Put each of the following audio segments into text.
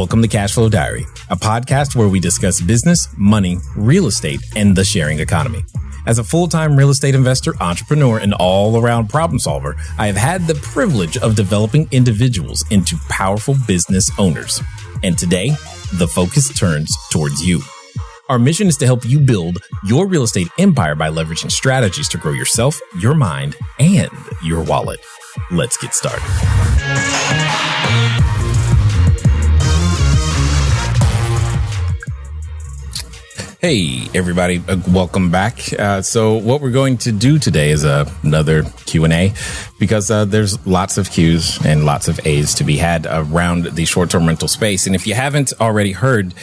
Welcome to Cashflow Diary, a podcast where we discuss business, money, real estate, and the sharing economy. As a full-time real estate investor, entrepreneur, and all-around problem solver, I have had the privilege of developing individuals into powerful business owners. And today, the focus turns towards you. Our mission is to help you build your real estate empire by leveraging strategies to grow yourself, your mind, and your wallet. Let's get started. Hey, everybody. Welcome back. So what we're going to do today is another Q&A because there's lots of Qs and lots of As to be had around the short-term rental space. And if you haven't already heard,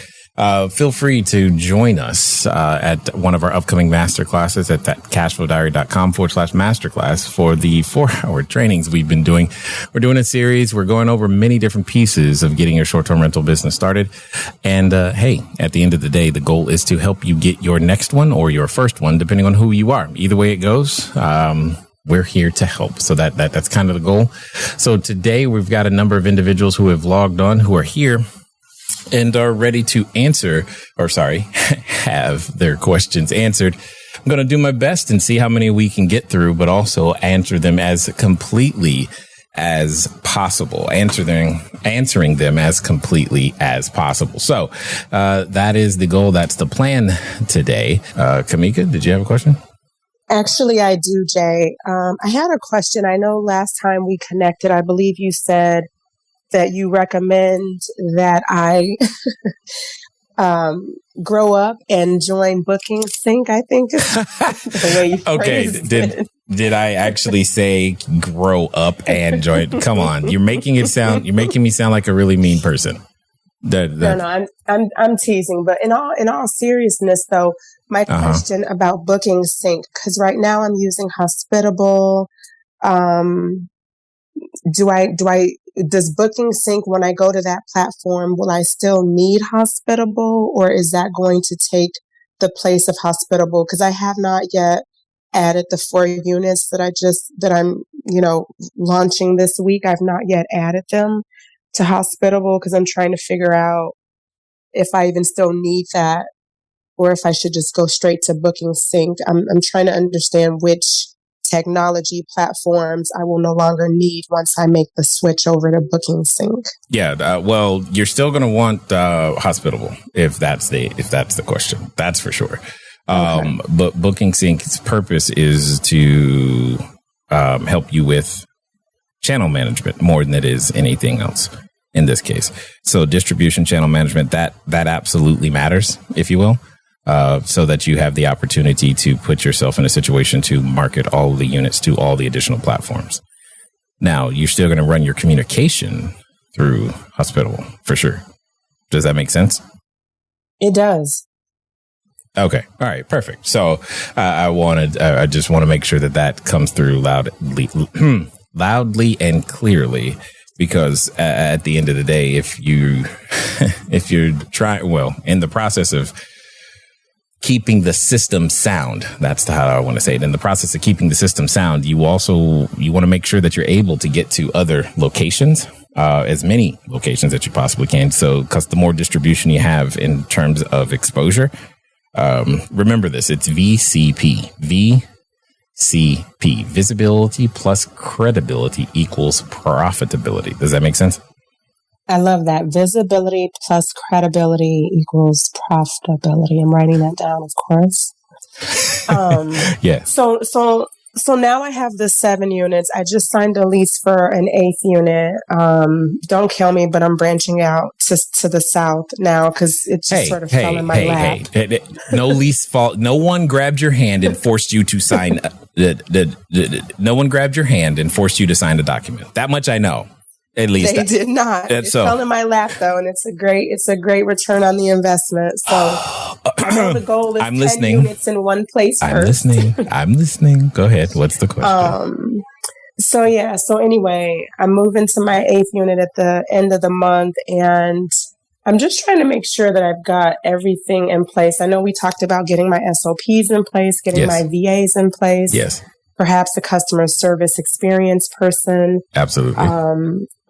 feel free to join us at one of our upcoming masterclasses at that cashflowdiary.com/masterclass for the 4-hour trainings we've been doing. We're doing a series. We're going over many different pieces of getting your short-term rental business started. And hey, at the end of the day, the goal is to help you get your next one or your first one, depending on who you are. Either way it goes, we're here to help. So that's kind of the goal. So today we've got a number of individuals who have logged on, who are here and are ready to have their questions answered. I'm going to do my best and see how many we can get through, but also answer them as completely as possible, answering them as completely as possible. So that is the goal. That's the plan today. Kamika, did you have a question? Actually, I do, Jay. I had a question. I know last time we connected, I believe you said that you recommend that I grow up and join Booking Sync, I think is the way you phrased it. Did I actually say grow up and join? Come on, you're making me sound like a really mean person. No, I'm teasing, but in all seriousness though, my question about Booking Sync, because right now I'm using Hospitable. Does Booking Sync, when I go to that platform, will I still need Hospitable, or is that going to take the place of Hospitable? Because I have not yet added the 4 units that I'm launching this week. I've not yet added them to Hospitable because I'm trying to figure out if I even still need that, or if I should just go straight to Booking Sync. I'm trying to understand which technology platforms I will no longer need once I make the switch over to Booking Sync. Yeah, well, you're still going to want Hospitable if that's the question. That's for sure. Okay. But Booking Sync's purpose is to help you with channel management more than it is anything else in this case. So distribution channel management, that absolutely matters, if you will. So that you have the opportunity to put yourself in a situation to market all the units to all the additional platforms. Now, you're still going to run your communication through Hospitable, for sure. Does that make sense? It does. Okay. All right. Perfect. So I just want to make sure that comes through loudly and clearly, because at the end of the day, if you're trying, in the process of keeping the system sound, that's how I want to say it. In the process of keeping the system sound, you want to make sure that you're able to get to other locations, as many locations that you possibly can. So, because the more distribution you have in terms of exposure, remember this, it's VCP. VCP, visibility plus credibility equals profitability. Does that make sense? I love that. Visibility plus credibility equals profitability. I'm writing that down, of course. Yeah. So now I have the 7 units. I just signed a lease for an 8th unit. Don't kill me, but I'm branching out to the south now because it just sort of fell in my lap. No lease fault. No one grabbed your hand and forced you to sign. No one grabbed your hand and forced you to sign a document. That much I know. At least they did not. It fell in my lap though, and it's a great return on the investment. So I know the goal is 10 units in one place first. I'm listening. Go ahead. What's the question? So anyway, I'm moving to my 8th unit at the end of the month, and I'm just trying to make sure that I've got everything in place. I know we talked about getting my SOPs in place, getting my VAs in place. Yes. Perhaps a customer service experience person. Absolutely.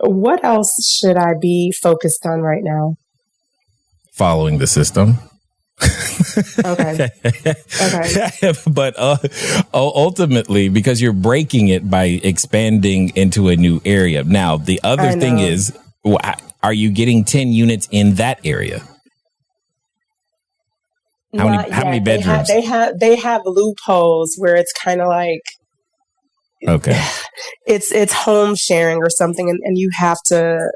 What else should I be focused on right now? following the system. Okay. But ultimately, because you're breaking it by expanding into a new area. Now, the other thing is, are you getting 10 units in that area? How many bedrooms? They have loopholes where it's kind of like, okay, it's home sharing or something, and you have to.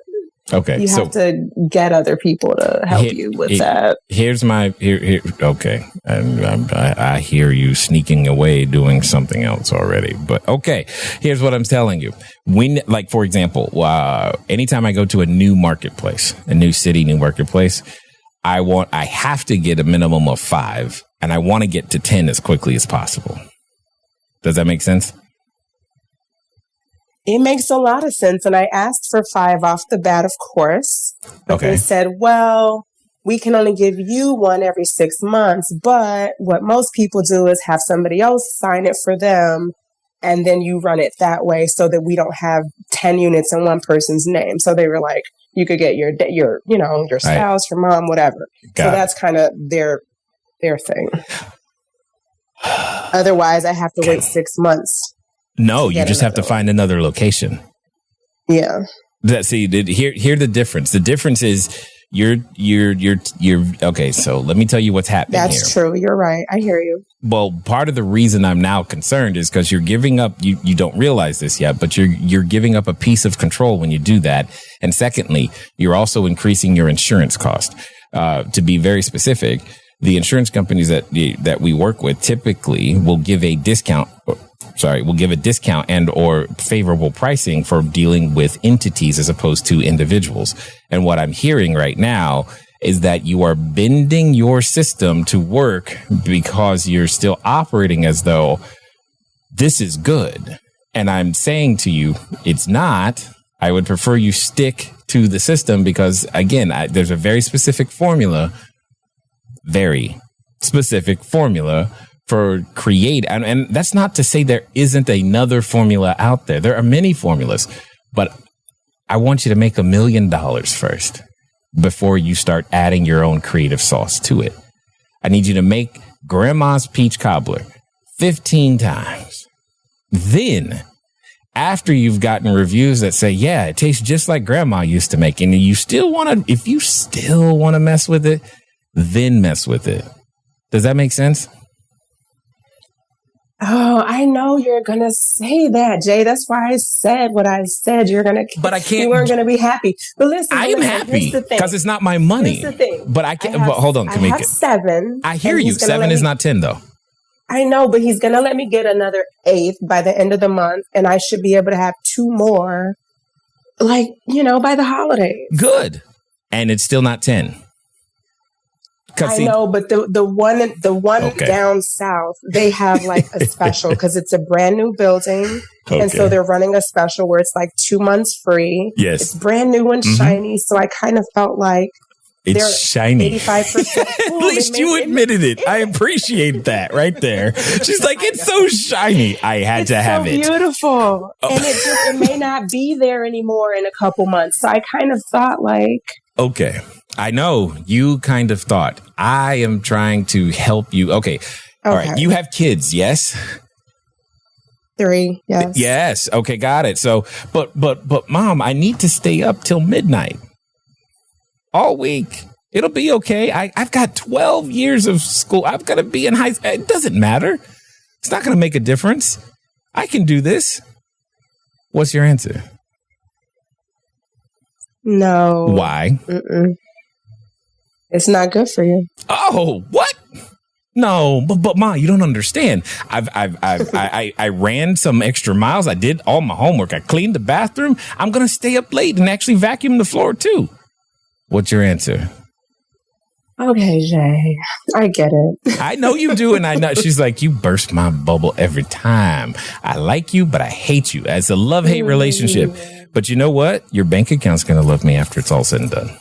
Okay, you have to get other people to help you with that. Here's my here. Okay, and I hear you sneaking away doing something else already. But okay, here's what I'm telling you. Like for example, anytime I go to a new marketplace, a new city, new marketplace, I have to get a minimum of 5, and I want to get to 10 as quickly as possible. Does that make sense? It makes a lot of sense. And I asked for 5 off the bat, of course. But they said, well, we can only give you 1 every 6 months. But what most people do is have somebody else sign it for them. And then you run it that way so that we don't have 10 units in one person's name. So they were like, you could get your spouse, your mom, whatever. That's kind of their thing. Otherwise, I have to wait 6 months. No, you just have to find another location. Yeah. Hear the difference. The difference is you're okay. So let me tell you what's happening. That's true. You're right. I hear you. Well, part of the reason I'm now concerned is because you're giving up. You don't realize this yet, but you're giving up a piece of control when you do that. And secondly, you're also increasing your insurance cost. To be very specific, the insurance companies that we work with typically will give a discount. Will give a discount and or favorable pricing for dealing with entities as opposed to individuals. And what I'm hearing right now is that you are bending your system to work because you're still operating as though this is good. And I'm saying to you, it's not. I would prefer you stick to the system because, again, there's a very specific formula for create. And that's not to say there isn't another formula out there. There are many formulas, but I want you to make $1 million first before you start adding your own creative sauce to it. I need you to make grandma's peach cobbler 15 times. Then after you've gotten reviews that say, yeah, it tastes just like grandma used to make, and if you still want to mess with it, then mess with it. Does that make sense? Oh, I know you're going to say that, Jay. That's why I said what I said. You weren't going to be happy. But listen, I am happy because it's not my money. Here's the thing. But I can't. Hold on, Kamika. I have 7. I hear you. 7 is not 10, though. I know, but he's going to let me get another 8th by the end of the month, and I should be able to have 2 more, by the holidays. Good. And it's still not 10. I know, but the one down south, they have like a special because it's a brand new building. Okay. And so they're running a special where it's like 2 months free. Yes. It's brand new and shiny. So I kind of felt like it's shiny. 85%. At least you admitted it. I appreciate that right there. She's like, it's so shiny. I had to have it. It's so beautiful. Oh. And it may not be there anymore in a couple months. So I kind of thought like. Okay. I know you kind of thought. I am trying to help you. Okay. All right. You have kids, yes? 3, yes. Yes. Okay, got it. So, but Mom, I need to stay up till midnight all week. It'll be okay. I've got 12 years of school. I've got to be in high school. It doesn't matter. It's not going to make a difference. I can do this. What's your answer? No. Why? Mm-mm. It's not good for you. Oh, what? No, but Ma, you don't understand. I ran some extra miles. I did all my homework. I cleaned the bathroom. I'm going to stay up late and actually vacuum the floor too. What's your answer? Okay, Jay, I get it. I know you do. And I know she's like, you burst my bubble every time. I like you, but I hate you. It's a love-hate relationship. But you know what? Your bank account's going to love me after it's all said and done.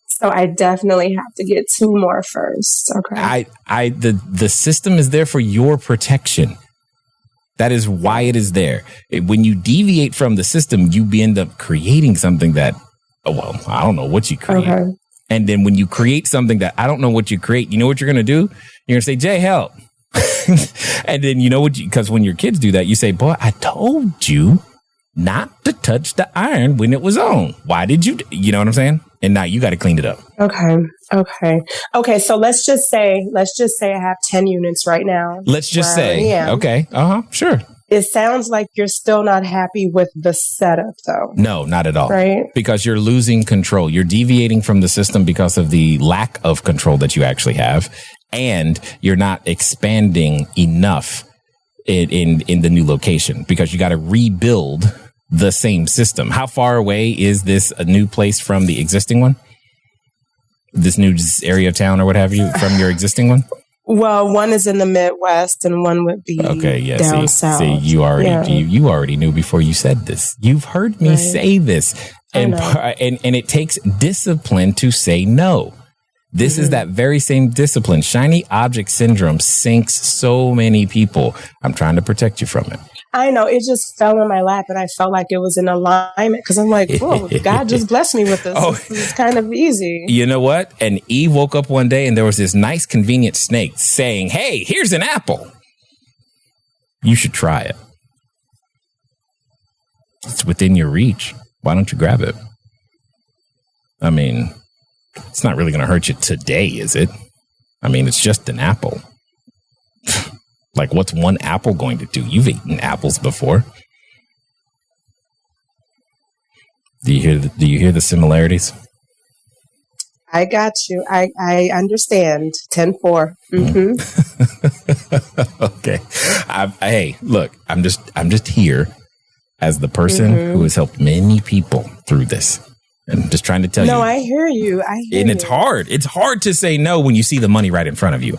So I definitely have to get 2 more first. Okay. The system is there for your protection. That is why it is there. When you deviate from the system, you end up creating something that, I don't know what you create. Okay. And then when you create something that I don't know what you create, you know what you're going to do? You're going to say, Jay, help. And then you know what, because when your kids do that, you say, boy, I told you not to touch the iron when it was on. Why did you? You know what I'm saying? And now you got to clean it up. Okay. So let's just say I have 10 units right now. Let's just say, okay. Sure. It sounds like you're still not happy with the setup, though. No, not at all. Right? Because you're losing control. You're deviating from the system because of the lack of control that you actually have. And you're not expanding enough in the new location because you got to rebuild the same system. How far away is this a new place from the existing one? This new area of town or what have you from your existing one? Well, one is in the Midwest and one would be down south. See, you already knew before you said this. You've heard me say this. And it takes discipline to say no. This is that very same discipline. Shiny object syndrome sinks so many people. I'm trying to protect you from it. I know. It just fell in my lap and I felt like it was in alignment because I'm like, whoa, God just blessed me with this. This is kind of easy. You know what? And Eve woke up one day and there was this nice, convenient snake saying, hey, here's an apple. You should try it. It's within your reach. Why don't you grab it? I mean, it's not really going to hurt you today, is it? I mean, it's just an apple. Like, what's one apple going to do? You've eaten apples before. Do you hear the similarities? I got you. I understand. 10-4. Mm-hmm. Okay. Hey, look, I'm just here as the person who has helped many people through this. I'm just trying to tell you. No, I hear you. And it's hard. It's hard to say no when you see the money right in front of you.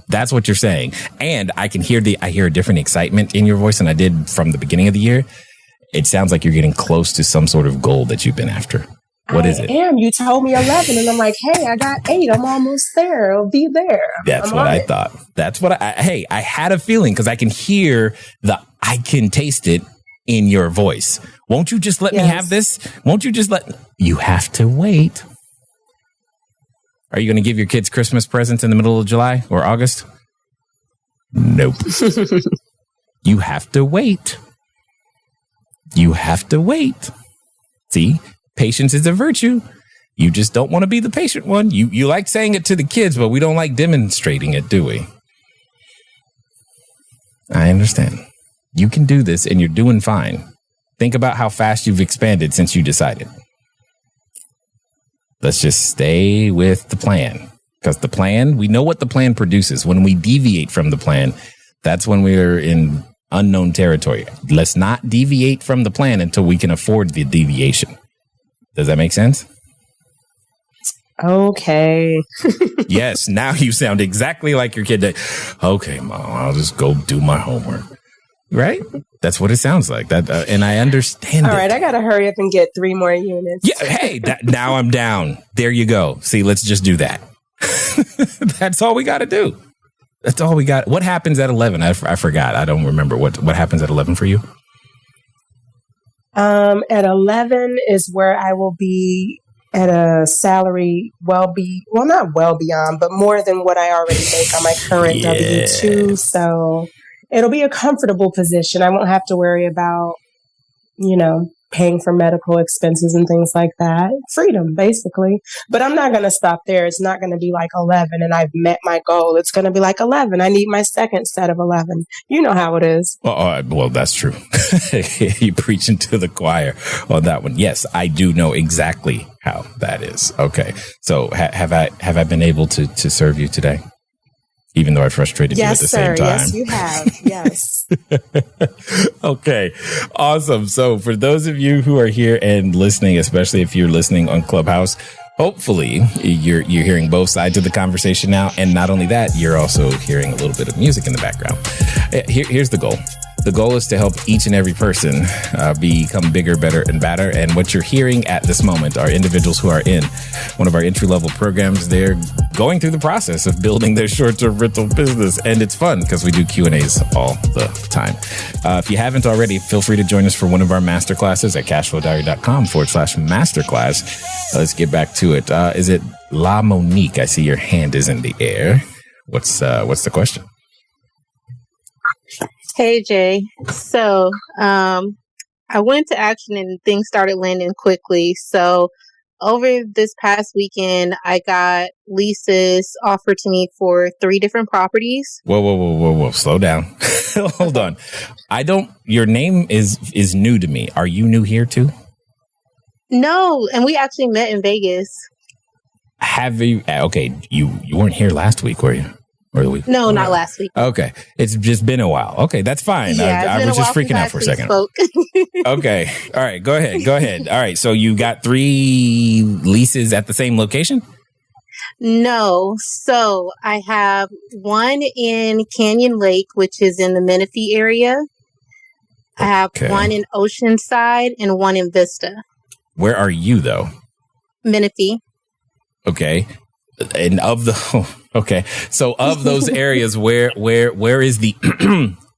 That's what you're saying. And I can hear I hear a different excitement in your voice than I did from the beginning of the year. It sounds like you're getting close to some sort of goal that you've been after. What is it? You told me 11 and I'm like, hey, I got 8. I'm almost there. I'll be there. That's what I thought. That's what I had a feeling because I can hear I can taste it in your voice. Won't you just let me have this? Won't you just you have to wait. Are you going to give your kids Christmas presents in the middle of July or August? Nope. You have to wait. You have to wait. See, patience is a virtue. You just don't want to be the patient one. You like saying it to the kids, but we don't like demonstrating it, do we? I understand. You can do this and you're doing fine. Think about how fast you've expanded since you decided. Let's just stay with the plan. Because the plan, we know what the plan produces. When we deviate from the plan, that's when we're in unknown territory. Let's not deviate from the plan until we can afford the deviation. Does that make sense? Okay. Yes, now you sound exactly like your kid. Okay, Mom, I'll just go do my homework. Right? That's what it sounds like. That, and I understand. All right, I got to hurry up and get 3 more units. Yeah, hey, now I'm down. There you go. See, let's just do that. That's all we got to do. That's all we got. What happens at 11? I forgot. I don't remember. What happens at 11 for you? At 11 is where I will be at a salary not well beyond, but more than what I already make on my current W-2. So it'll be a comfortable position. I won't have to worry about, paying for medical expenses and things like that. Freedom, basically. But I'm not going to stop there. It's not going to be like 11 and I've met my goal. It's going to be like 11. I need my second set of 11. You know how it is. Well, that's true. You preaching to the choir on that one. Yes, I do know exactly how that is. Okay. So have I been able to serve you today? Even though I frustrated you at the same time. Yes, you have. Yes. Okay. Awesome. So for those of you who are here and listening, especially if you're listening on Clubhouse, hopefully you're hearing both sides of the conversation now. And not only that, you're also hearing a little bit of music in the background. Here's the goal. The goal is to help each and every person become bigger, better, and better. And what you're hearing at this moment are individuals who are in one of our entry-level programs. They're going through the process of building their short-term rental business. And it's fun because we do Q&As all the time. If you haven't already, feel free to join us for one of our masterclasses at cashflowdiary.com/masterclass. Let's get back to it. Is it La Monique? I see your hand is in the air. What's the question? Hey, Jay. So I went to action and things started landing quickly. So over this past weekend, I got leases offered to me for 3 different properties. Whoa. Slow down. Hold on. Your name is new to me. Are you new here too? No. And we actually met in Vegas. Have you? Okay. You weren't here last week, were you? Or the week? No, not last week. Okay. It's just been a while. Okay. That's fine. Yeah, I was just freaking out for a second. Okay. All right. Go ahead. All right. So you got 3 leases at the same location? No. So I have one in Canyon Lake, which is in the Menifee area. I have one in Oceanside and one in Vista. Where are you though? Menifee. Okay. And of those areas, where is the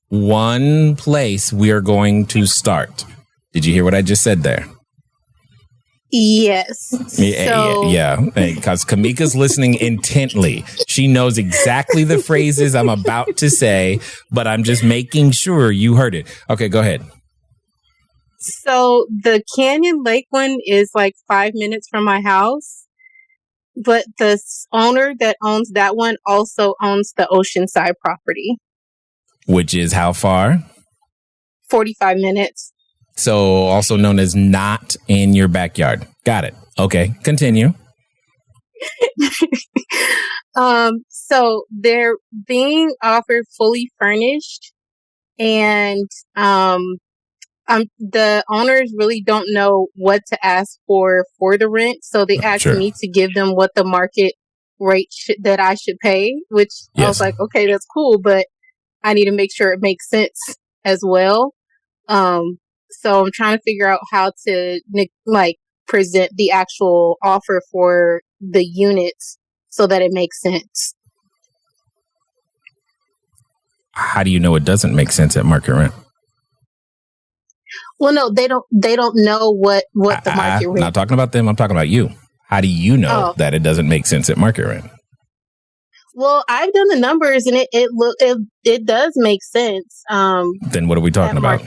one place we are going to start? Did you hear what I just said there? Yes. Yeah. Because Kamika's listening intently. She knows exactly the phrases I'm about to say, but I'm just making sure you heard it. Okay, go ahead. So the Canyon Lake one is like 5 minutes from my house. But the owner that owns that one also owns the Oceanside property. Which is how far? 45 minutes. So also known as not in your backyard. Got it. Okay, continue. So they're being offered fully furnished, and the owners really don't know what to ask for the rent, so they asked me to give them what the market rate that I should pay, which I was like, okay, that's cool, but I need to make sure it makes sense as well. So I'm trying to figure out how to present the actual offer for the units so that it makes sense. How do you know it doesn't make sense at market rent? Well, no, they don't know what the market rate. I'm not talking about them. I'm talking about you. How do you know that it doesn't make sense at market rent? Well, I've done the numbers and it does make sense. Then what are we talking about?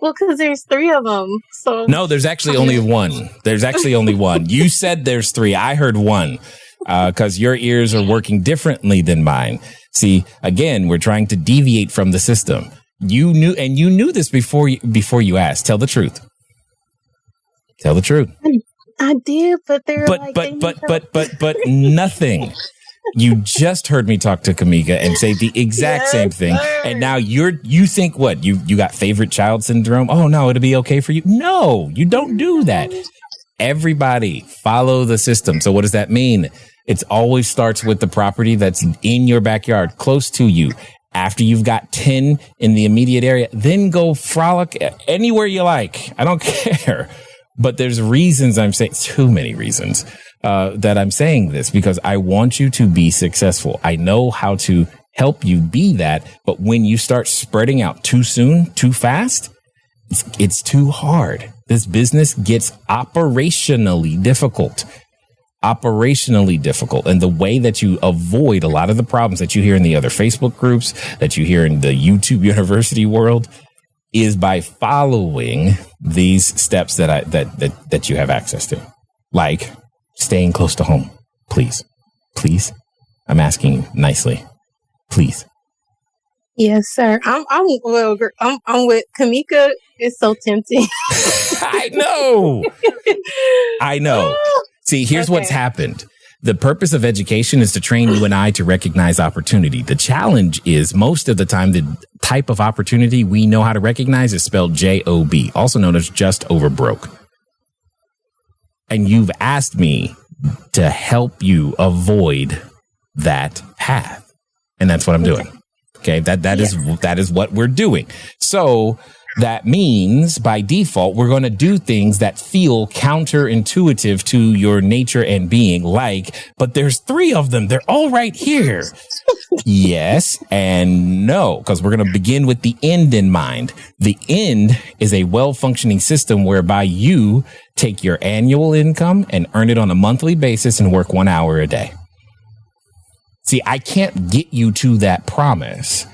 Well, because there's 3 of them. So no, there's actually only one. There's actually only one. You said there's 3. I heard 1 because your ears are working differently than mine. See, again, we're trying to deviate from the system. You knew this before you asked. Tell the truth. Tell the truth. I did, but but nothing. You just heard me talk to Kamika and say the exact same thing. Sir. And now you think what? You got favorite child syndrome? Oh no, it'll be okay for you. No, you don't do that. Everybody follow the system. So what does that mean? It always starts with the property that's in your backyard, close to you. After you've got 10 in the immediate area, then go frolic anywhere you like. I don't care. But there's reasons I'm saying, too many reasons that I'm saying this, because I want you to be successful. I know how to help you be that. But when you start spreading out too soon, too fast, it's too hard. This business gets operationally difficult. And the way that you avoid a lot of the problems that you hear in the other Facebook groups, that you hear in the YouTube University world, is by following these steps that you have access to, like staying close to home. Please, I'm asking you nicely, please. Yes, sir. I'm with Kamika. It's so tempting. I know. See, here's what's happened. The purpose of education is to train you and I to recognize opportunity. The challenge is most of the time, the type of opportunity we know how to recognize is spelled J-O-B, also known as just over broke. And you've asked me to help you avoid that path. And that's what I'm doing. Okay, that is what we're doing. So that means by default, we're going to do things that feel counterintuitive to your nature and being, but there's 3 of them. They're all right here. Yes and no, because we're going to begin with the end in mind. The end is a well-functioning system whereby you take your annual income and earn it on a monthly basis and work 1 hour a day. See, I can't get you to that promise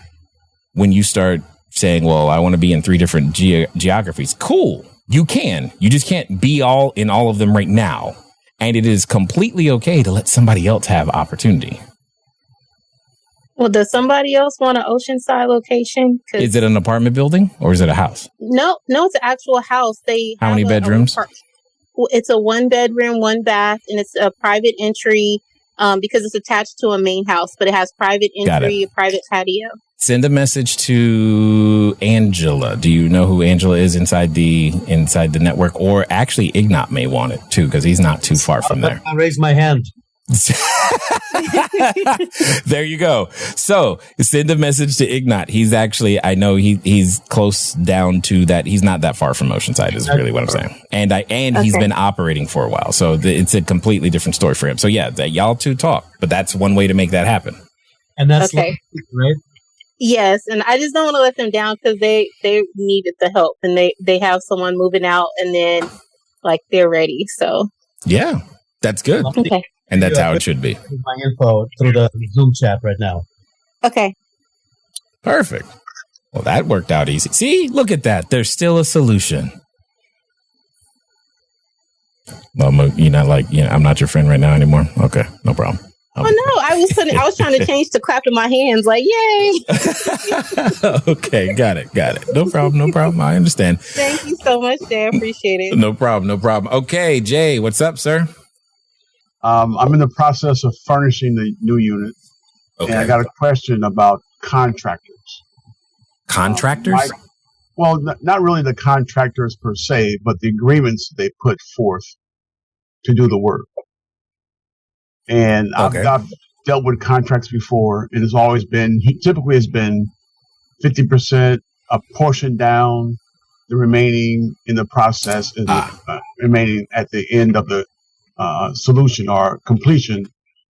when you start saying, well, I want to be in 3 different geographies. Cool. You can. You just can't be all in all of them right now. And it is completely okay to let somebody else have opportunity. Well, does somebody else want an oceanside location? Is it an apartment building or is it a house? No, it's an actual house. How many bedrooms? It's a 1 bedroom, 1 bath, and it's a private entry because it's attached to a main house, but it has private entry, a private patio. Send a message to Angela. Do you know who Angela is inside the network? Or actually, Ignat may want it too, because he's not too far from there. I raise my hand. There you go. So send a message to Ignat. He's actually, I know he's close down to that. He's not that far from Oceanside is really what I'm saying. And he's been operating for a while. So it's a completely different story for him. So yeah, y'all two talk, but that's one way to make that happen. And that's right. Yes, and I just don't want to let them down because they needed the help and they have someone moving out and then they're ready. So yeah, that's good. Okay, and that's how it should be. My info through the Zoom chat right now. Okay, perfect. Well, that worked out easy. See, look at that. There's still a solution. Well, you're not I'm not your friend right now anymore. Okay, no problem. Oh no! I was trying to change to clapping my hands, yay! Okay, got it. No problem. I understand. Thank you so much, Jay. I appreciate it. No problem. Okay, Jay, what's up, sir? I'm in the process of furnishing the new unit, and I got a question about contractors. Contractors? Not really the contractors per se, but the agreements they put forth to do the work. And I've dealt with contracts before, and typically has been 50%, a portion down, the remaining in the process, is remaining at the end of the solution or completion,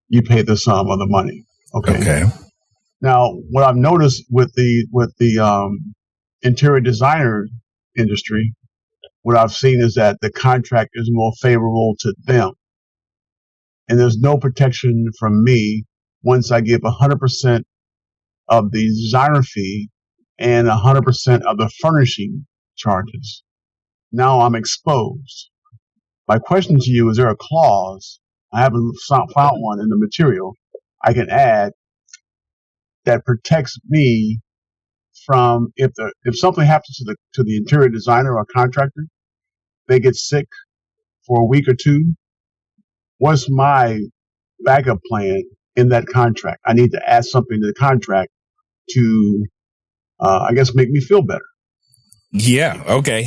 you pay the sum of the money. Okay. Now, what I've noticed with the interior designer industry, what I've seen is that the contract is more favorable to them. And there's no protection from me once I give 100% of the designer fee and 100% of the furnishing charges. Now I'm exposed. My question to you, is there a clause, I haven't found one in the material, I can add that protects me from if something happens to the interior designer or contractor, they get sick for a week or 2, what's my backup plan in that contract? I need to add something to the contract to, make me feel better. Yeah. Okay.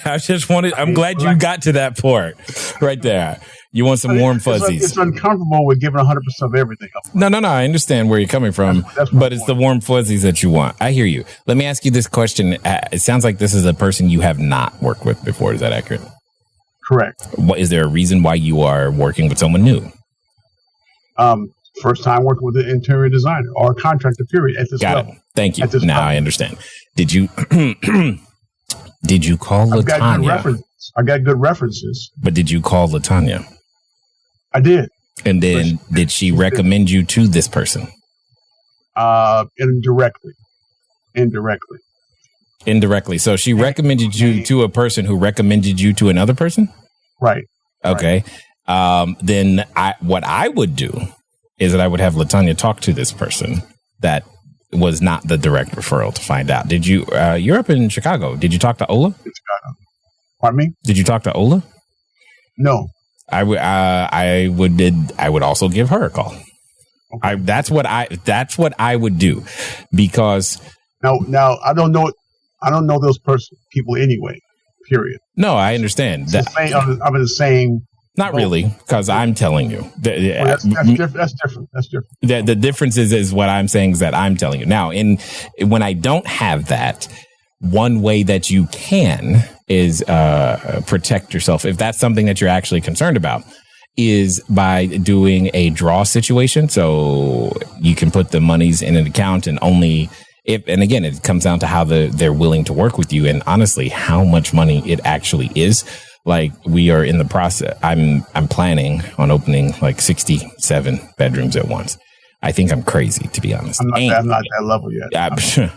I'm glad you got to that part right there. You want some warm fuzzies. It's uncomfortable with giving 100% of everything. No. I understand where you're coming from, but it's the warm fuzzies that you want. I hear you. Let me ask you this question. It sounds like this is a person you have not worked with before. Is that accurate? Correct. Is there a reason why you are working with someone new? First time working with an interior designer or a contractor, period. At this level. It. Thank you. Now I understand. Did you call LaTanya? I got good references. But did you call LaTanya? I did. And then did she recommend you to this person? Indirectly. So she recommended you to a person who recommended you to another person? Right. Okay. Right. Then what I would do is that I would have LaTanya talk to this person that was not the direct referral to find out. Did you, you're up in Chicago. Did you talk to Ola? Chicago. Pardon me? Did you talk to Ola? No. I would also give her a call. Okay. That's what I would do, because now I don't know those people anyway. Period. No, I understand. I'm in the same Not really, because I'm telling you. That's different. That's different. The difference is what I'm saying is that I'm telling you. Now, when I don't have that, one way that you can is protect yourself. If that's something that you're actually concerned about, is by doing a draw situation. So you can put the monies in an account and only and again, it comes down to how they're willing to work with you and honestly, how much money it actually is. Like we are in the process. I'm planning on opening like 67 bedrooms at once. I think I'm crazy, to be honest. I'm not that level yet.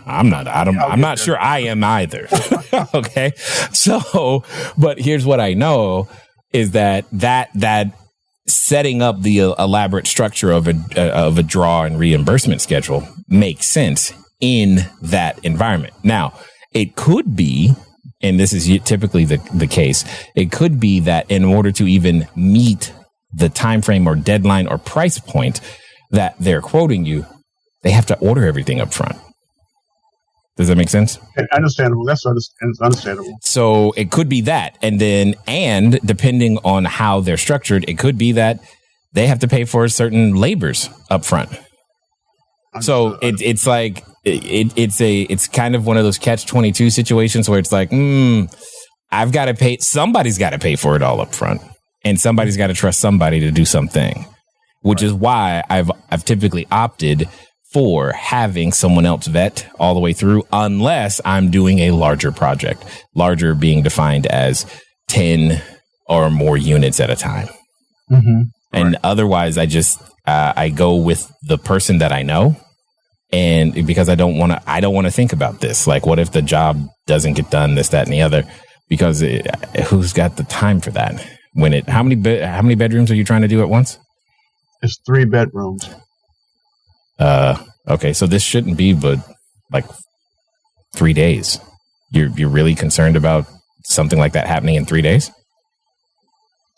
I'm not sure I am either. Okay. So, but here's what I know is that setting up the elaborate structure of a draw and reimbursement schedule makes sense in that environment. Now, it could be, and this is typically the case, it could be that in order to even meet the time frame or deadline or price point that they're quoting you, they have to order everything up front. Does that make sense? Understandable. That's understandable. So it could be that. And depending on how they're structured, it could be that they have to pay for certain labors up front. So it's like it's kind of one of those catch-22 situations where it's like, I've got to pay. Somebody's got to pay for it all up front, and somebody's got to trust somebody to do something, which is why I've typically opted for having someone else vet all the way through, unless I'm doing a larger project, larger being defined as 10 or more units at a time. Mm-hmm. And otherwise, I go with the person that I know. And because I don't want to think about this. Like, what if the job doesn't get done, this, that, and the other? Because who's got the time for that? How many bedrooms are you trying to do at once? It's 3 bedrooms. Okay. So this shouldn't be, but like 3 days. You're really concerned about something like that happening in 3 days?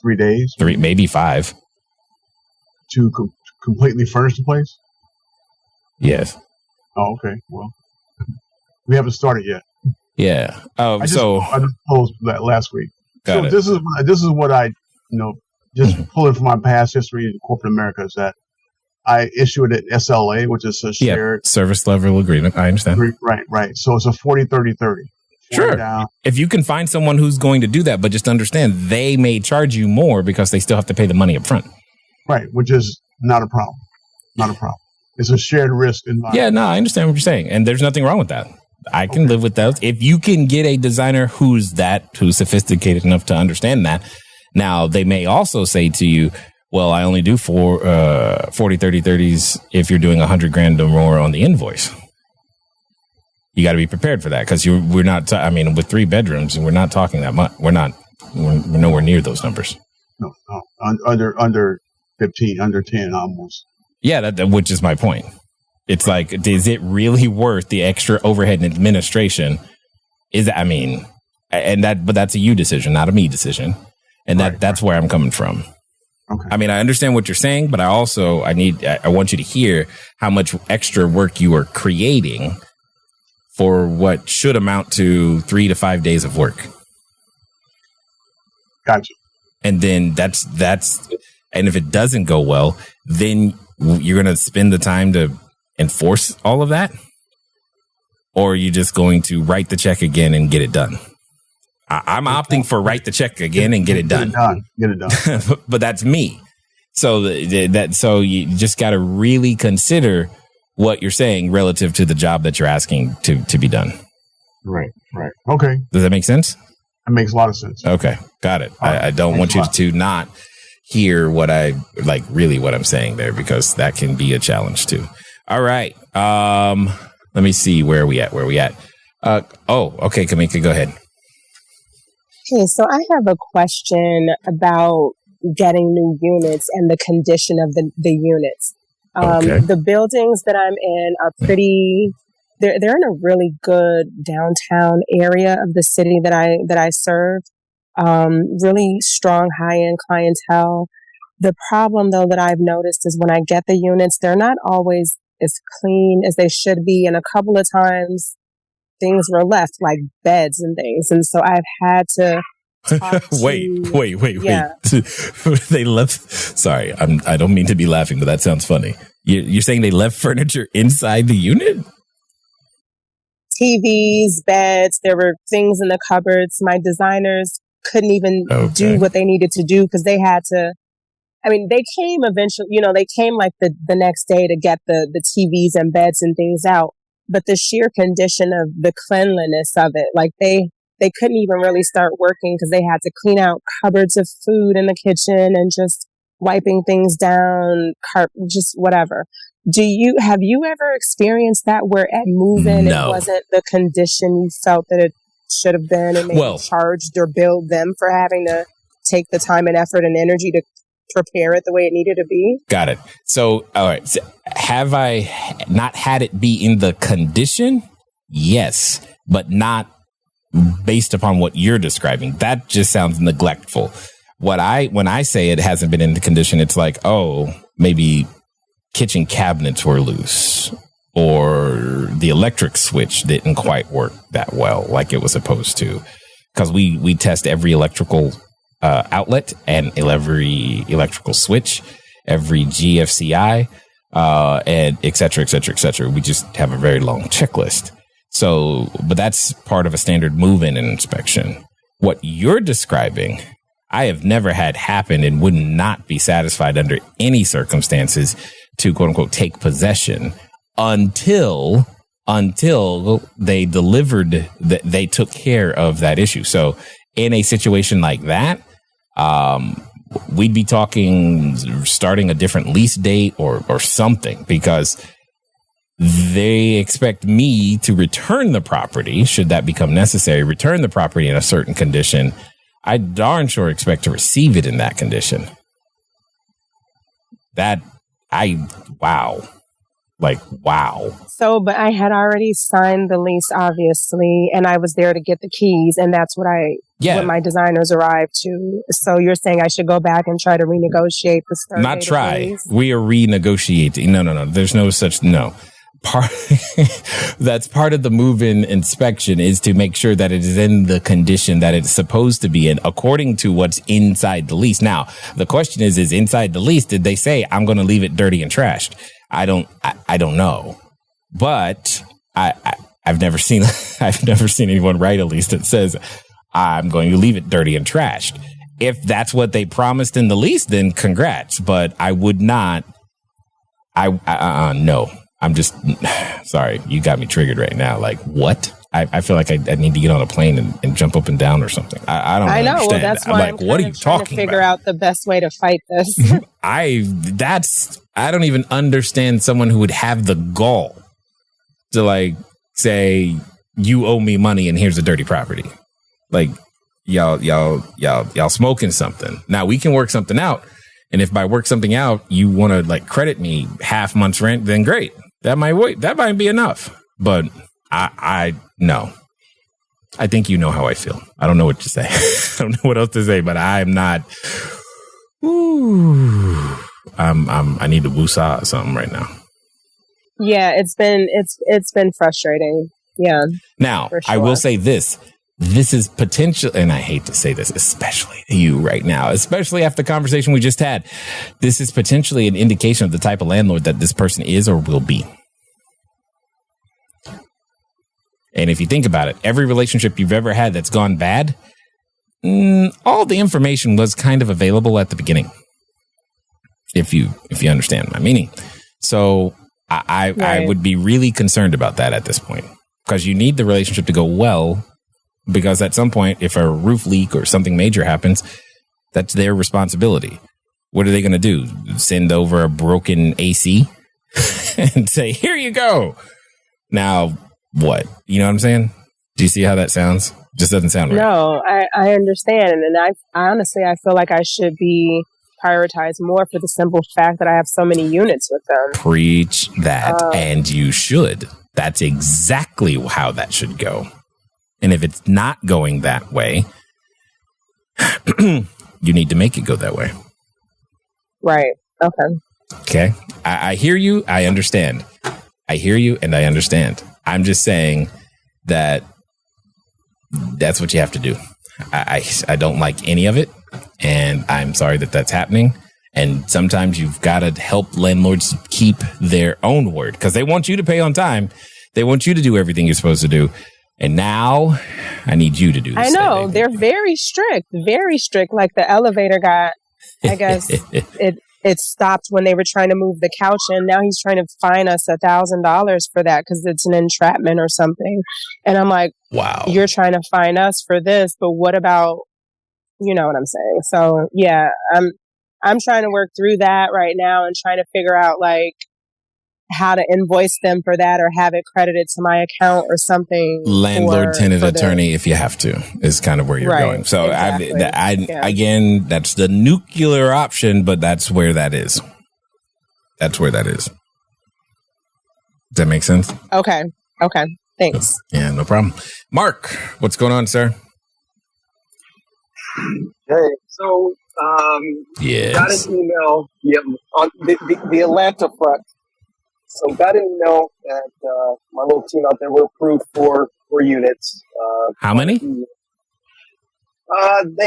3 days? 3, maybe 5. To completely furnish the place? Yes. Oh, okay. Well, we haven't started yet. Yeah. I just posed that last week. Got it. This is what I just pulling from my past history in corporate America is that I issued an SLA, which is a shared service level agreement. I understand. Right. So it's a 40-30-30. Sure. Down. If you can find someone who's going to do that, but just understand they may charge you more because they still have to pay the money up front. Right, which is not a problem. Not a problem. It's a shared risk environment. Yeah, no, I understand what you're saying. And there's nothing wrong with that. I can live with those. If you can get a designer who's sophisticated enough to understand that. Now, they may also say to you, well, I only do 40-30-30s if you're doing $100,000 or more on the invoice. You got to be prepared for that because we're not, with 3 bedrooms, we're not talking that much. We're nowhere near those numbers. No. Under 15, under 10 almost. Yeah, that which is my point. It's like, is it really worth the extra overhead and administration? But that's a you decision, not a me decision. And that's where I'm coming from. Okay. I understand what you're saying, but I want you to hear how much extra work you are creating for what should amount to 3 to 5 days of work. Gotcha. And then and if it doesn't go well, then you're going to spend the time to enforce all of that? Or are you just going to write the check again and get it done? I'm opting for write the check again and get it done. Get it done. But that's me. So so you just got to really consider what you're saying relative to the job that you're asking to be done. Right. Okay. Does that make sense? That makes a lot of sense. Okay. Got it. I don't want you to not hear what what I'm saying there, because that can be a challenge too. All right. Let me see. Where are we at? Okay. Kamika, go ahead. Okay. So I have a question about getting new units and the condition of the units. The buildings that I'm in are they're in a really good downtown area of the city that I serve. Really strong high-end clientele. The problem though that I've noticed is when I get the units, they're not always as clean as they should be. And a couple of times things were left, like beds and things. And so I've had to Wait. Yeah. They left. Sorry, I don't mean to be laughing, but that sounds funny. You're saying they left furniture inside the unit? TVs, beds, there were things in the cupboards. My designers couldn't even do what they needed to do because they had to. I mean, they came eventually, they came like the next day to get the TVs and beds and things out. But the sheer condition of the cleanliness of it, like they couldn't even really start working because they had to clean out cupboards of food in the kitchen and just wiping things down, just whatever. Have you ever experienced that where at move-in it wasn't the condition you felt that it should have been and maybe charged or billed them for having to take the time and effort and energy to prepare it the way it needed to be? Got it. So, all right. So have I not had it be in the condition? Yes, but not based upon what you're describing. That just sounds neglectful. When I say it hasn't been in the condition, it's like, maybe kitchen cabinets were loose or the electric switch didn't quite work that well like it was supposed to. Because we test every electrical outlet and every electrical switch, every GFCI, and et cetera, et cetera, et cetera. We just have a very long checklist. So, but that's part of a standard move-in inspection. What you're describing, I have never had happen and would not be satisfied under any circumstances to quote unquote take possession until they delivered they took care of that issue. So in a situation like that, we'd be talking starting a different lease date or something, because they expect me to return the property, should that become necessary, return the property in a certain condition. I darn sure expect to receive it in that condition. Wow. So, but I had already signed the lease, obviously, and I was there to get the keys, and that's what what my designers arrived to. So you're saying I should go back and try to renegotiate the start Not date try. Of the lease? We are renegotiating. No. There's no such, no. That's part of the move-in inspection, is to make sure that it is in the condition that it's supposed to be in according to what's inside the lease. Now, the question is inside the lease, did they say I'm going to leave it dirty and trashed? I don't know, but I've never seen anyone write a lease that says I'm going to leave it dirty and trashed. If that's what they promised in the lease, then congrats. But I would not. No. I'm just sorry. You got me triggered right now. Like, what? I feel like I need to get on a plane and jump up and down or something. I don't know. I know. Well, that's why I'm what are you talking to figure out the best way to fight this. I don't even understand someone who would have the gall to like say, you owe me money and here's a dirty property. Like, y'all smoking something. Now we can work something out. And if by work something out, you want to like credit me half month's rent, then great. That might be enough. But I no. I think you know how I feel. I don't know what to say. I don't know what else to say, but I'm not. I need to woosah or something right now. Yeah, it's been frustrating. Yeah. Now, sure. I will say this. This is potential, and I hate to say this, especially to you right now, especially after the conversation we just had. This is potentially an indication of the type of landlord that this person is or will be. And if you think about it, every relationship you've ever had that's gone bad, all the information was kind of available at the beginning. If you understand my meaning. So I would be really concerned about that at this point, because you need the relationship to go well. Because at some point, if a roof leak or something major happens, that's their responsibility. What are they going to do? Send over a broken AC and say, here you go. Now, what? You know what I'm saying? Do you see how that sounds? Just doesn't sound right. No, I understand. And I honestly, I feel like I should be prioritized more for the simple fact that I have so many units with them. Preach that. And you should. That's exactly how that should go. And if it's not going that way, you need to make it go that way. Right. Okay. Okay. I hear you. I understand. I hear you and I understand. I'm just saying that that's what you have to do. I don't like any of it, and I'm sorry that that's happening. And sometimes you've got to help landlords keep their own word because they want you to pay on time. They want you to do everything you're supposed to do. And now I need you to do this. I know. They're very strict. Like the elevator got, I guess it stopped when they were trying to move the couch in. Now he's trying to fine us $1,000 for that because it's an entrapment or something. And I'm like, wow, you're trying to fine us for this, but what about, you know what I'm saying? So yeah, I'm trying to work through that right now and trying to figure out like how to invoice them for that or have it credited to my account or something. Landlord, tenant, attorney, if you have to, is kind of where you're going. So exactly. Again, that's the nuclear option, but that's where that is. Does that make sense? Okay. Thanks. Yeah, no problem. Mark, what's going on, sir? Hey, so yes. Got an email on the Atlanta front. So got an email that my little team out there were approved for units. How many? They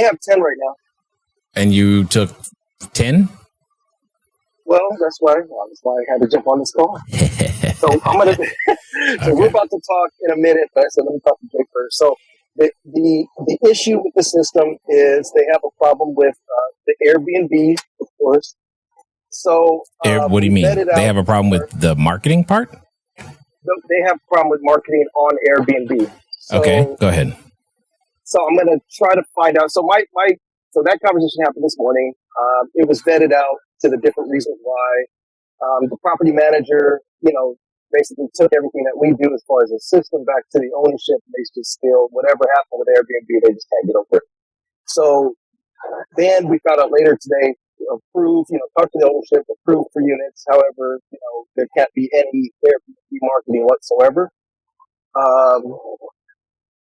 have 10 right now. And you took 10? Well, that's why I had to jump on this call. So I'm gonna. So we're about to talk in a minute, but I said let me talk to Jake first. So the issue with the system is they have a problem with the Airbnb, of course. So what do you mean? They have a problem with the marketing part? They have a problem with marketing on Airbnb. So, okay, go ahead. So I'm going to try to find out. So so that conversation happened this morning. It was vetted out to the different reasons why. The property manager, basically took everything that we do as far as the system back to the ownership. They just still, whatever happened with Airbnb, they just can't get over it. So then we found out later today, approved, talk to the ownership, approved for units. However, there can't be any Airbnb marketing whatsoever.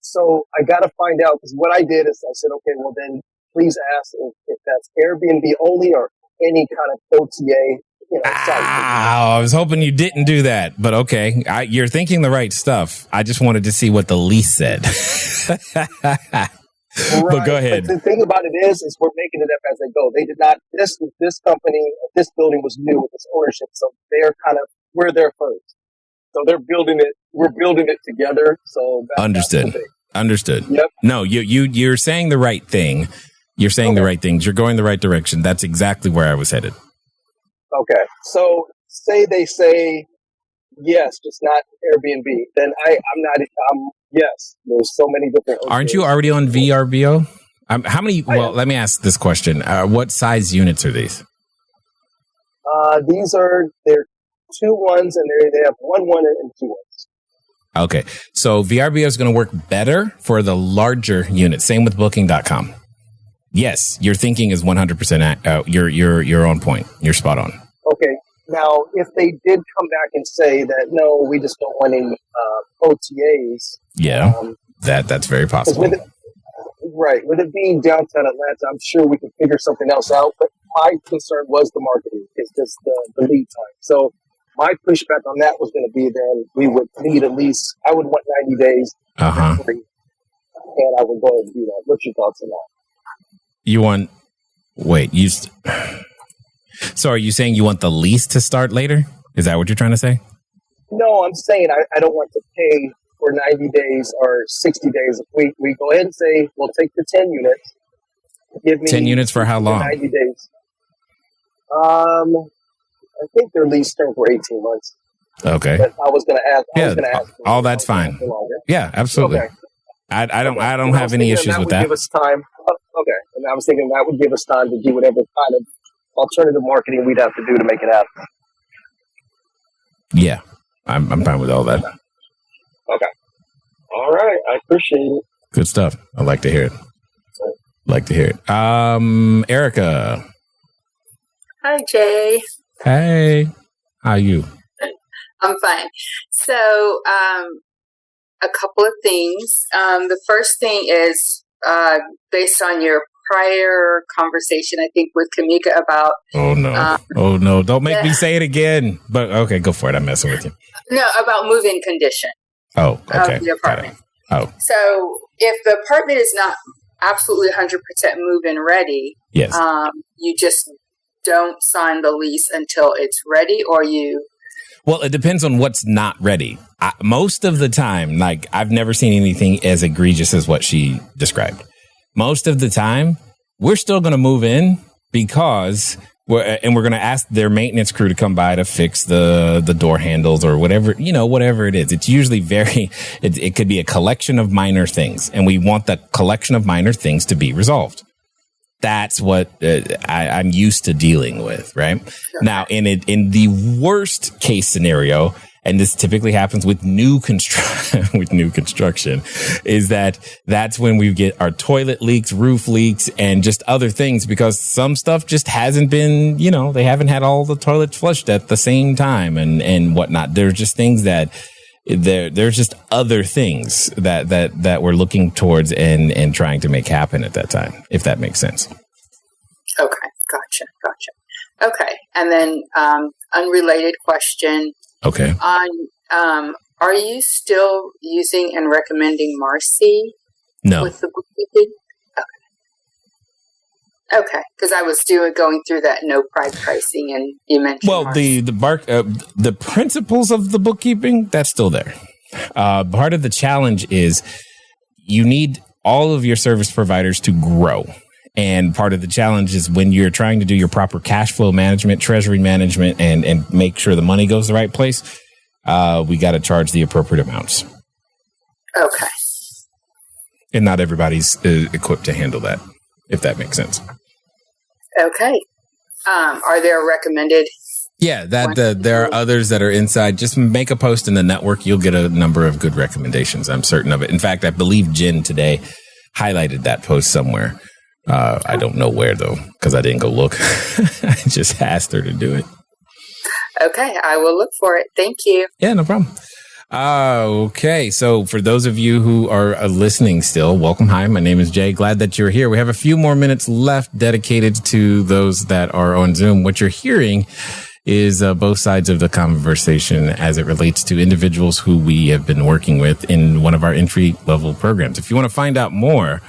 So I got to find out, because what I did is I said, okay, well then please ask if that's Airbnb only or any kind of OTA, site. I was hoping you didn't do that, but okay. You're thinking the right stuff. I just wanted to see what the lease said. Right. But go ahead. But the thing about it is we're making it up as they go. They did not, this company, this building was new with this ownership. So we're there first. So they're building it. We're building it together. So Understood. Yep. No, you're saying the right thing. You're saying the right things. You're going the right direction. That's exactly where I was headed. Okay. So they say, yes, just not Airbnb. Then yes, there's so many different. Aren't you already on VRBO? How many? Well, let me ask this question. What size units are these? They're 2-1s, and they have 1-1 and 2-1s. Okay. So VRBO is going to work better for the larger units. Same with Booking.com. Yes, your thinking is 100%. You're on point. You're spot on. Okay. Now, if they did come back and say that, no, we just don't want any OTAs. Yeah, that's very possible. With it being downtown Atlanta, I'm sure we could figure something else out. But my concern was the marketing, is just the lead time. So my pushback on that was going to be then we would need at least, I would want 90 days. And I would go ahead and do that. What's your thoughts on that? You want, so are you saying you want the lease to start later? Is that what you're trying to say? No, I'm saying I don't want to pay for 90 days or 60 days. If we go ahead and say, we'll take the 10 units. Give me 10 units for how long? 90 days. I think their lease term for 18 months. Okay. But I was going to ask. All that's fine. Yeah, absolutely. Okay. I don't have any issues with that. Give us time. Okay. And I was thinking that would give us time to do whatever kind of alternative marketing we'd have to do to make it happen. Yeah. I'm fine with all that. Okay. All right. I appreciate it. Good stuff. I like to hear it. Erica. Hi, Jay. Hey. How are you? I'm fine. So, a couple of things. The first thing is based on your prior conversation, I think, with Kamika about... Oh, no. Don't make me say it again. But, okay, go for it. I'm messing with you. No, about move-in condition. Oh, okay. Of the apartment. Oh. So, if the apartment is not absolutely 100% move-in ready. Yes. You just don't sign the lease until it's ready, or you... Well, it depends on what's not ready. Most of the time, like, I've never seen anything as egregious as what she described. Most of the time, we're still going to move in because we're going to ask their maintenance crew to come by to fix the door handles or whatever, whatever it is. It's usually it could be a collection of minor things, and we want the collection of minor things to be resolved. That's what I'm used to dealing with, right? Sure. Now, in the worst case scenario, and this typically happens with new construction, is that's when we get our toilet leaks, roof leaks, and just other things, because some stuff just hasn't been, they haven't had all the toilets flushed at the same time and whatnot. There's just things that there's just other things that we're looking towards and trying to make happen at that time, if that makes sense. Okay. Gotcha. Okay. And then, unrelated question. Okay. Are you still using and recommending Massey? No. With the bookkeeping? Okay. Because I was going through that no pride pricing, and you mentioned the principles of the bookkeeping, that's still there. Part of the challenge is you need all of your service providers to grow. And part of the challenge is when you're trying to do your proper cash flow management, treasury management, and make sure the money goes the right place, we got to charge the appropriate amounts. Okay. And not everybody's equipped to handle that, if that makes sense. Okay. Are there recommended? Yeah, there are others that are inside. Just make a post in the network. You'll get a number of good recommendations. I'm certain of it. In fact, I believe Jen today highlighted that post somewhere. I don't know where, though, because I didn't go look. I just asked her to do it. Okay, I will look for it. Thank you. Yeah, no problem. Okay, so for those of you who are listening still, welcome. Hi, my name is Jay. Glad that you're here. We have a few more minutes left dedicated to those that are on Zoom. What you're hearing is both sides of the conversation as it relates to individuals who we have been working with in one of our entry-level programs. If you want to find out more,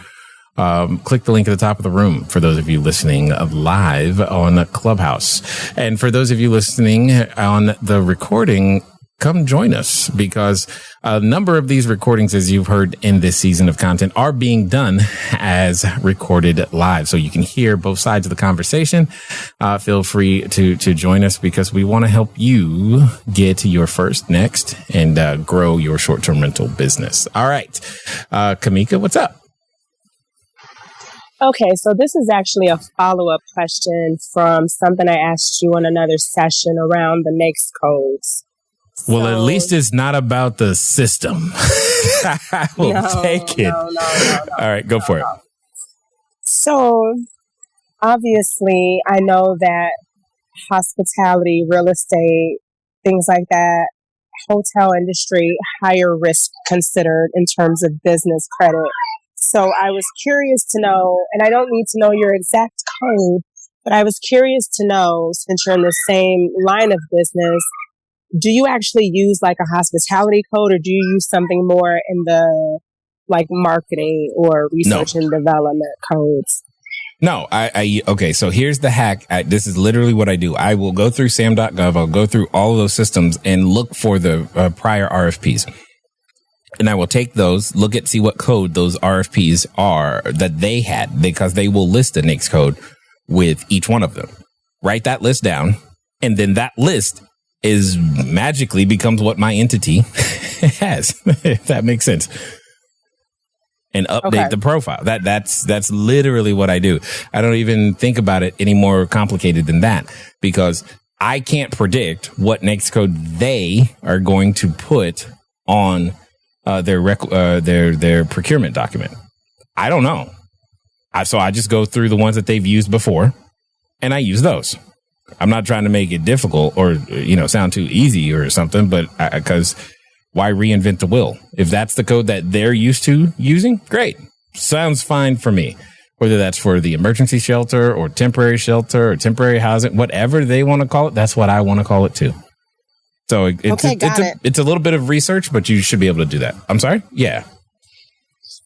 click the link at the top of the room for those of you listening live on Clubhouse. And for those of you listening on the recording, come join us, because a number of these recordings, as you've heard in this season of content, are being done as recorded live. So you can hear both sides of the conversation. Feel free to join us, because we want to help you get to your first, next, and grow your short-term rental business. All right. Kamika, what's up? Okay, so this is actually a follow-up question from something I asked you on another session around the NAICS codes. Well, at least it's not about the system. I will take it. No. All right, go for it. So, obviously, I know that hospitality, real estate, things like that, hotel industry, higher risk considered in terms of business credit. So I was curious to know, and I don't need to know your exact code, but I was curious to know, since you're in the same line of business, do you actually use like a hospitality code, or do you use something more in the like marketing or research and development codes? No, okay, so here's the hack. This is literally what I do. I will go through sam.gov. I'll go through all of those systems and look for the prior RFPs. And I will take those, see what code those RFPs are that they had, because they will list a NAICS code with each one of them. Write that list down, and then that list is magically becomes what my entity has, if that makes sense. And update the profile. That's literally what I do. I don't even think about it any more complicated than that, because I can't predict what NAICS code they are going to put on their procurement document. I don't know. So I just go through the ones that they've used before, and I use those. I'm not trying to make it difficult or sound too easy or something, but because why reinvent the wheel? If that's the code that they're used to using, great. Sounds fine for me. Whether that's for the emergency shelter or temporary housing, whatever they want to call it, that's what I want to call it too. So it's a little bit of research, but you should be able to do that. I'm sorry? Yeah.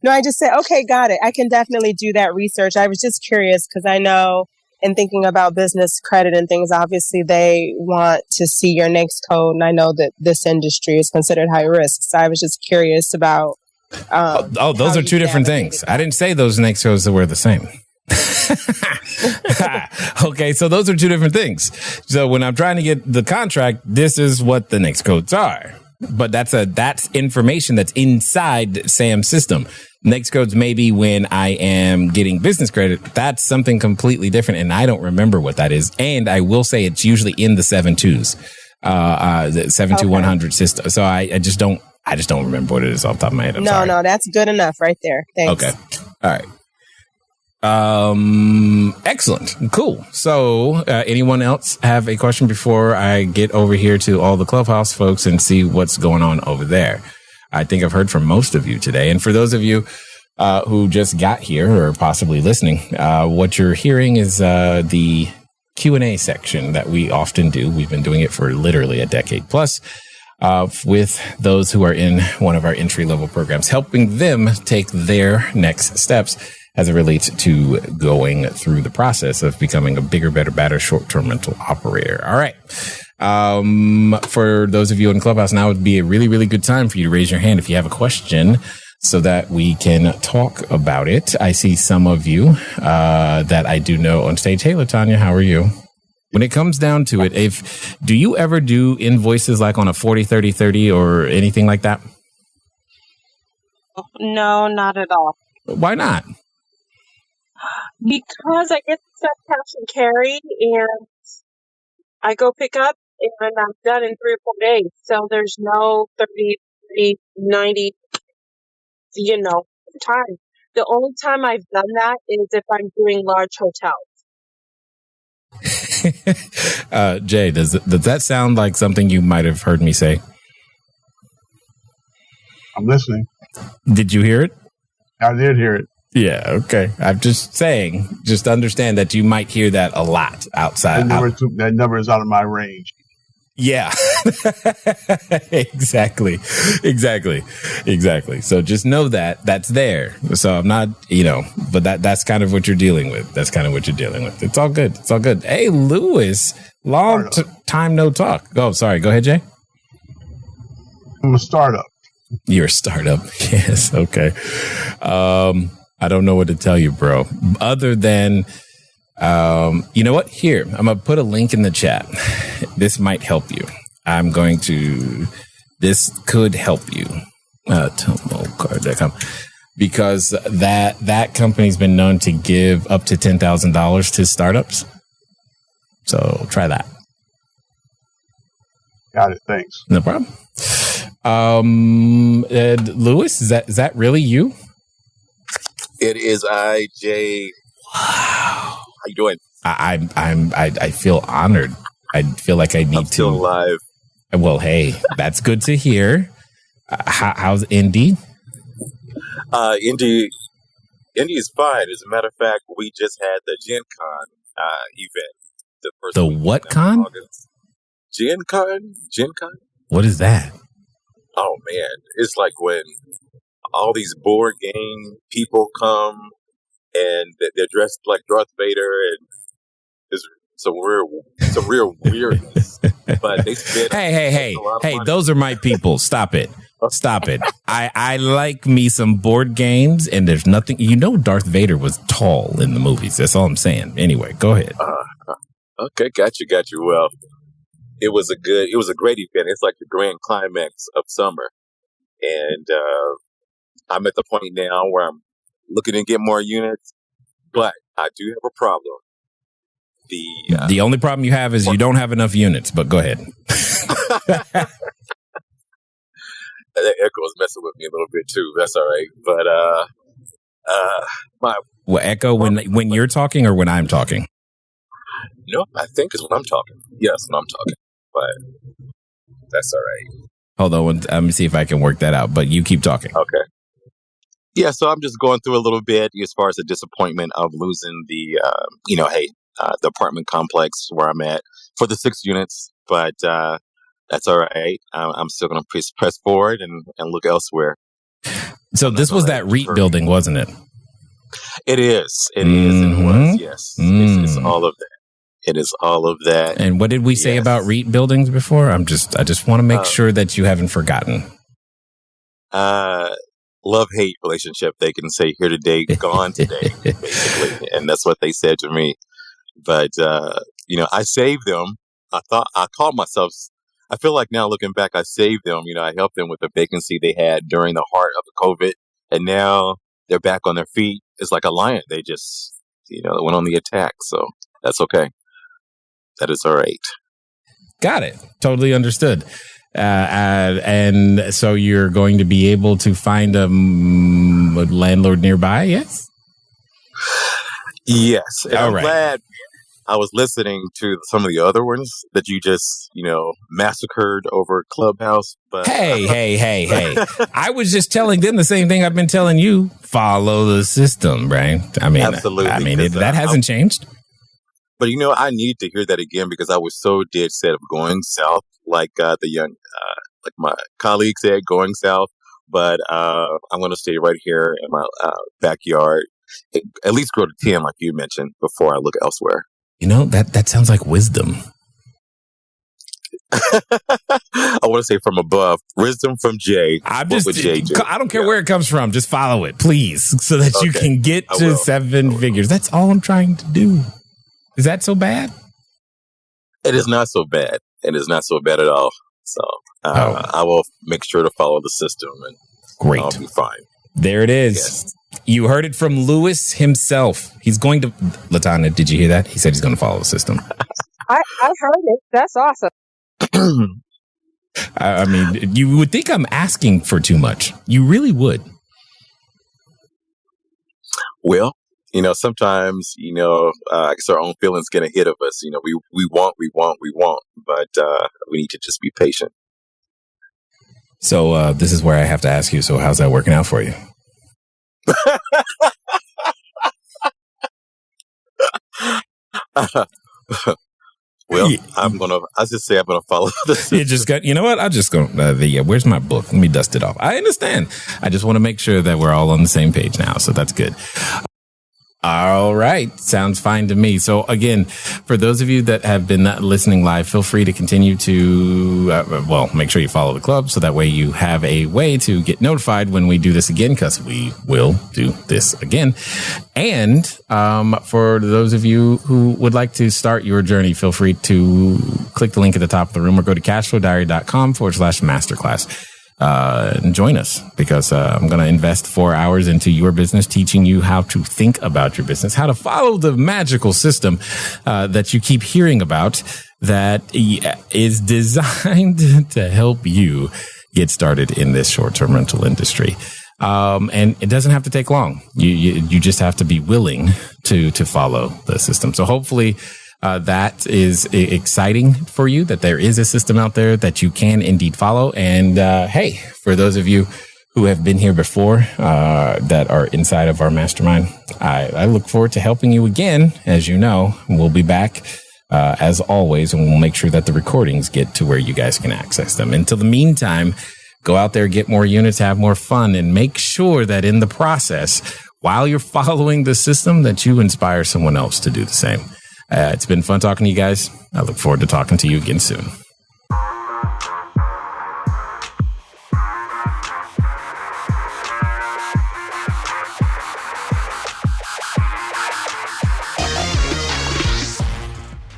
No, I just said, okay, got it. I can definitely do that research. I was just curious because I know in thinking about business credit and things, obviously they want to see your NAICS code. And I know that this industry is considered high risk. So I was just curious about. Those are two different things. I didn't say those NAICS codes were the same. Okay, so those are two different things. So when I'm trying to get the contract, this is what the NAICS codes are. But that's information that's inside Sam's system. NAICS codes maybe when I am getting business credit, that's something completely different, and I don't remember what that is. And I will say it's usually in the 7.2s, the 72100 system. So I just don't remember what it is off the top of my head. I'm sorry. No, that's good enough right there. Thanks. Okay, all right. Excellent. Cool. So, anyone else have a question before I get over here to all the Clubhouse folks and see what's going on over there? I think I've heard from most of you today. And for those of you, who just got here or possibly listening, what you're hearing is, the Q&A section that we often do. We've been doing it for literally a decade plus, with those who are in one of our entry-level programs, helping them take their next steps as it relates to going through the process of becoming a bigger, better, badder short-term rental operator. All right. For those of you in Clubhouse, now would be a really, really good time for you to raise your hand if you have a question so that we can talk about it. I see some of you that I do know on stage. Hey, LaTanya, how are you? When it comes down to it, do you ever do invoices like on a 40-30-30 or anything like that? No, not at all. Why not? Because I get stuff cash and carry, and I go pick up, and I'm done in 3 or 4 days. So there's no 30, 90, time. The only time I've done that is if I'm doing large hotels. Jay, does that sound like something you might have heard me say? I'm listening. Did you hear it? I did hear it. Yeah, okay. I'm just saying, just understand that you might hear that a lot outside. That number is out of my range. Yeah, exactly. So just know that that's there. So I'm not, but that's kind of what you're dealing with. It's all good. Hey, Lewis, long time no talk. Oh, sorry. Go ahead, Jay. I'm a startup. You're a startup. Yes. Okay. I don't know what to tell you, bro. Other than, you know what? Here, I'm going to put a link in the chat. This might help you. This could help you. TomoCard.com. Because that company's been known to give up to $10,000 to startups. So try that. Got it. Thanks. No problem. Lewis, is that really you? It is I, Jay. Wow. How you doing? I feel honored. I feel like I need I'm still alive. Well, hey, that's good to hear. How's Indy? Indy is fine. As a matter of fact, we just had the Gen Con event. The what con? Gen Con? What is that? Oh, man. It's like when all these board game people come and they're dressed like Darth Vader, and there's some real weirdness. But they spend hey, those are my people. Stop it. I like me some board games, and there's nothing. Darth Vader was tall in the movies. That's all I'm saying. Anyway, go ahead. Okay, got you. Well, it was a great event. It's like the grand climax of summer, and I'm at the point now where I'm looking to get more units, but I do have a problem. The only problem you have is you don't have enough units, but go ahead. That echo is messing with me a little bit too. That's all right. But echo when you're talking or when I'm talking? No, I think it's when I'm talking. Yes, when I'm talking. But that's all right. Hold on, let me see if I can work that out. But you keep talking. Okay. Yeah, so I'm just going through a little bit as far as the disappointment of losing the apartment complex where I'm at for the 6 units. But that's all right. I'm still going to press forward and look elsewhere. So this was that REIT building, wasn't it? It is. It is. It was. Yes. It's all of that. It is all of that. And what did we say about REIT buildings before? I just want to make sure that you haven't forgotten. Love-hate relationship. They can say here today, gone today, basically. And that's what they said to me. But, I saved them. I called myself, I feel like now looking back, I saved them. I helped them with the vacancy they had during the heart of the COVID. And now they're back on their feet. It's like a lion. They just, went on the attack. So that's okay. That is all right. Got it. Totally understood. And so you're going to be able to find a landlord nearby, yes? Yes. And I'm glad I was listening to some of the other ones that you just, massacred over Clubhouse. But Hey. I was just telling them the same thing I've been telling you. Follow the system, right? Absolutely. That hasn't changed. But, I need to hear that again because I was so dead set of going south, like like my colleague said, going south. But I'm going to stay right here in my backyard, at least grow to 10, like you mentioned, before I look elsewhere. That sounds like wisdom. I want to say from above, wisdom from Jay. What would Jay do? I don't care where it comes from. Just follow it, please, so that you can get to 7 figures. That's all I'm trying to do. Is that so bad? It is not so bad. It is not so bad at all. So I will make sure to follow the system and great. I'll be fine. There it is. Yes. You heard it from Lewis himself. He's going to... Latanya, did you hear that? He said he's going to follow the system. I heard it. That's awesome. You would think I'm asking for too much. You really would. Well, sometimes, I guess our own feelings get ahead of us. We want, but we need to just be patient. So this is where I have to ask you. So how's that working out for you? Well, I'm going to follow this. You just got, you know what? I'm just going to, where's my book? Let me dust it off. I understand. I just want to make sure that we're all on the same page now. So that's good. All right. Sounds fine to me. So again, for those of you that have been listening live, feel free to continue to, make sure you follow the club. So that way you have a way to get notified when we do this again, because we will do this again. And for those of you who would like to start your journey, feel free to click the link at the top of the room or go to cashflowdiary.com/masterclass. And join us, because I'm going to invest 4 hours into your business, teaching you how to think about your business, how to follow the magical system that you keep hearing about, that is designed to help you get started in this short-term rental industry. And it doesn't have to take long. You just have to be willing to follow the system. So hopefully that is exciting for you, that there is a system out there that you can indeed follow. And hey, for those of you who have been here before that are inside of our mastermind, I look forward to helping you again. As you know, we'll be back as always, and we'll make sure that the recordings get to where you guys can access them. Until the meantime, go out there, get more units, have more fun, and make sure that in the process, while you're following the system, that you inspire someone else to do the same. It's been fun talking to you guys. I look forward to talking to you again soon.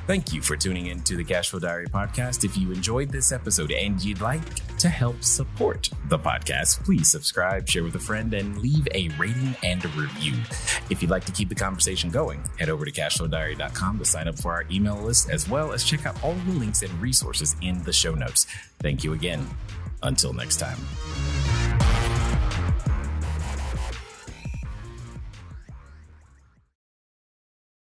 Thank you for tuning in to the Cashflow Diary podcast. If you enjoyed this episode and you'd like to help support the podcast, please subscribe, share with a friend, and leave a rating and a review. If you'd like to keep the conversation going, head over to CashFlowDiary.com to sign up for our email list, as well as check out all the links and resources in the show notes. Thank you again. Until next time.